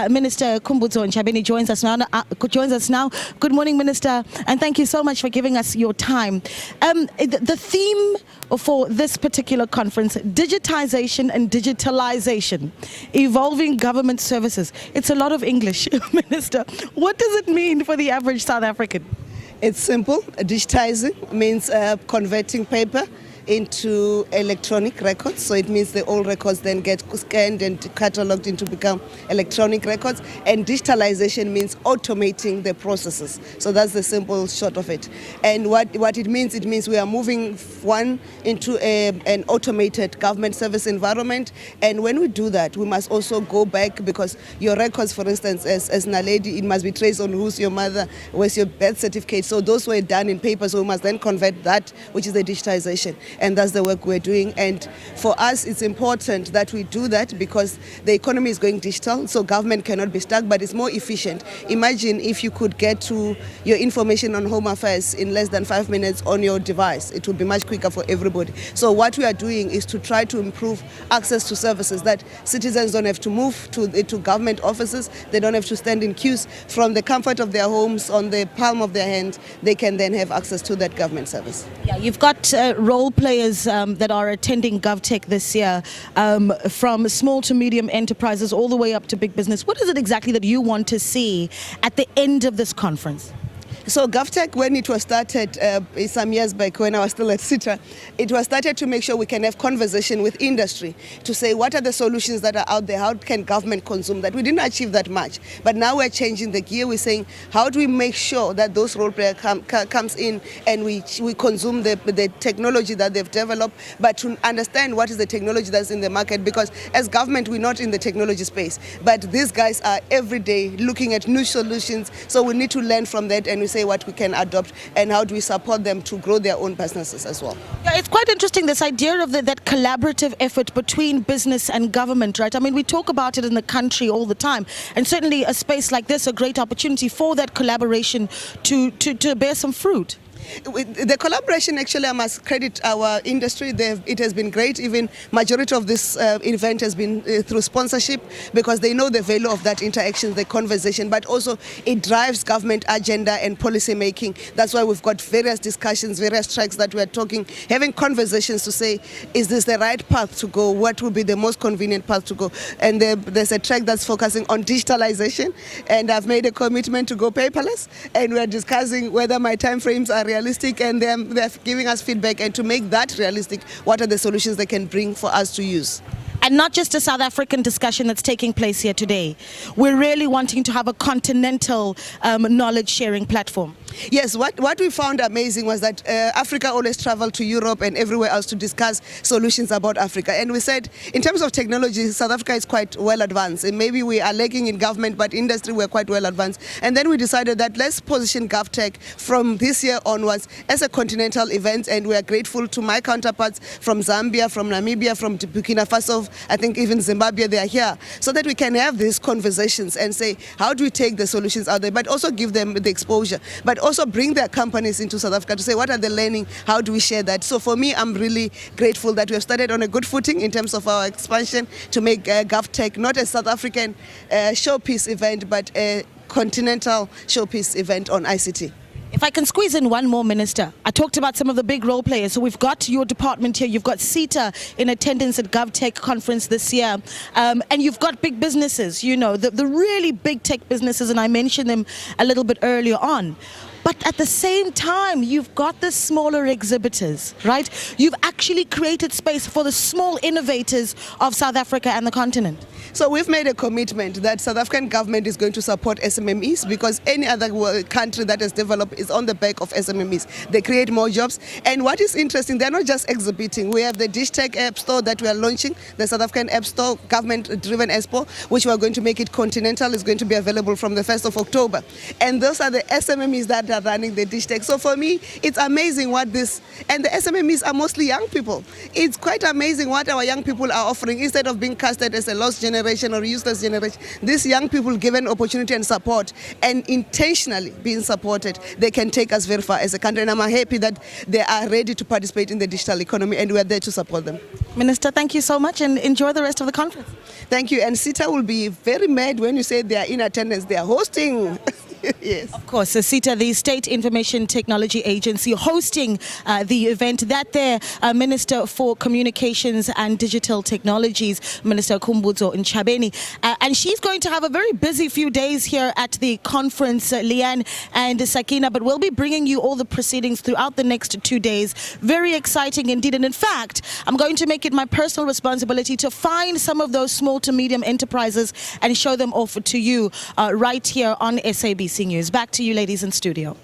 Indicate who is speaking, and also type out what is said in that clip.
Speaker 1: Minister Khumbudzo Ntshavheni joins us now. Good morning, Minister, and thank you so much for giving us your time. The theme for this particular conference, digitization and digitalization, evolving government services. It's a lot of English, Minister. What does it mean for the average South African?
Speaker 2: It's simple. Digitizing means converting paper into electronic records. So it means the old records then get scanned and catalogued into become electronic records. And digitalization means automating the processes. So that's the simple short of it. And what it means we are moving into an automated government service environment. And when we do that, we must also go back, because your records, for instance, as Naledi, it must be traced on who's your mother, where's your birth certificate. So those were done in paper. So we must then convert that, which is the digitization. And that's the work we're doing. And for us, it's important that we do that because the economy is going digital, so government cannot be stuck, but it's more efficient. Imagine if you could get to your information on Home Affairs in less than 5 minutes on your device. It would be much quicker for everybody. So what we are doing is to try to improve access to services, that citizens don't have to move to government offices. They don't have to stand in queues. From the comfort of their homes, on the palm of their hand, they can then have access to that government service.
Speaker 1: Yeah, you've got role players that are attending GovTech this year, from small to medium enterprises all the way up to big business. What is it exactly that you want to see at the end of this conference?
Speaker 2: So GovTech, when it was started some years back, when I was still at CITA, it was started to make sure we can have conversation with industry to say what are the solutions that are out there, how can government consume that. We didn't achieve that much, but now we're changing the gear. We're saying how do we make sure that those role players comes in and we consume the technology that they've developed, but to understand what is the technology that's in the market, because as government we're not in the technology space, but these guys are every day looking at new solutions. So we need to learn from that, and we say what we can adopt and how do we support them to grow their own businesses as well.
Speaker 1: Yeah, it's quite interesting, this idea of that collaborative effort between business and government, right? I mean, we talk about it in the country all the time, and certainly a space like this, a great opportunity for that collaboration to bear some fruit.
Speaker 2: The collaboration, actually, I must credit our industry. It has been great. Even majority of this event has been through sponsorship, because they know the value of that interaction, the conversation, but also it drives government agenda and policy making. That's why we've got various discussions, various tracks that we are talking, having conversations to say, is this the right path to go? What will be the most convenient path to go? And there's a track that's focusing on digitalization, and I've made a commitment to go paperless, and we're discussing whether my timeframes are realistic, and they're giving us feedback, and to make that realistic, what are the solutions they can bring for us to use.
Speaker 1: And not just a South African discussion that's taking place here today. We're really wanting to have a continental knowledge sharing platform.
Speaker 2: Yes, what we found amazing was that Africa always traveled to Europe and everywhere else to discuss solutions about Africa. And we said, in terms of technology, South Africa is quite well advanced. And maybe we are lagging in government, but industry, we're quite well advanced. And then we decided that let's position GovTech from this year onwards as a continental event. And we are grateful to my counterparts from Zambia, from Namibia, from Burkina Faso, I think even Zimbabwe, they are here, so that we can have these conversations and say, how do we take the solutions out there, but also give them the exposure, but also bring their companies into South Africa to say, what are they learning? How do we share that? So for me, I'm really grateful that we have started on a good footing in terms of our expansion to make GovTech not a South African showpiece event, but a continental showpiece event on ICT.
Speaker 1: If I can squeeze in one more, Minister, I talked about some of the big role players. So we've got your department here, you've got CITA in attendance at GovTech Conference this year, and you've got big businesses, you know, the really big tech businesses, and I mentioned them a little bit earlier on. But at the same time, you've got the smaller exhibitors, right? You've actually created space for the small innovators of South Africa and the continent.
Speaker 2: So we've made a commitment that South African government is going to support SMMEs, because any other country that has developed is on the back of SMMEs. They create more jobs. And what is interesting, they're not just exhibiting. We have the GovTech App Store that we are launching, the South African App Store, government-driven expo, which we are going to make it continental. It's going to be available from the 1st of October. And those are the SMMEs that are running the dish tech. So for me, it's amazing what this, and the SMMEs are mostly young people. It's quite amazing what our young people are offering. Instead of being casted as a lost generation or useless generation, these young people given opportunity and support and intentionally being supported, they can take us very far as a country. And I'm happy that they are ready to participate in the digital economy, and we're there to support them.
Speaker 1: Minister, thank you so much and enjoy the rest of the conference.
Speaker 2: Thank you. And SITA will be very mad when you say they are in attendance. They are hosting. Yes.
Speaker 1: Of course, SITA, the State Information Technology Agency, hosting the event. That there, Minister for Communications and Digital Technologies, Minister Khumbudzo Ntshavheni. And she's going to have a very busy few days here at the conference, Leanne and Sakina, but we'll be bringing you all the proceedings throughout the next 2 days. Very exciting indeed. And in fact, I'm going to make it my personal responsibility to find some of those small to medium enterprises and show them off to you right here on SABC News. Back to you, ladies in studio.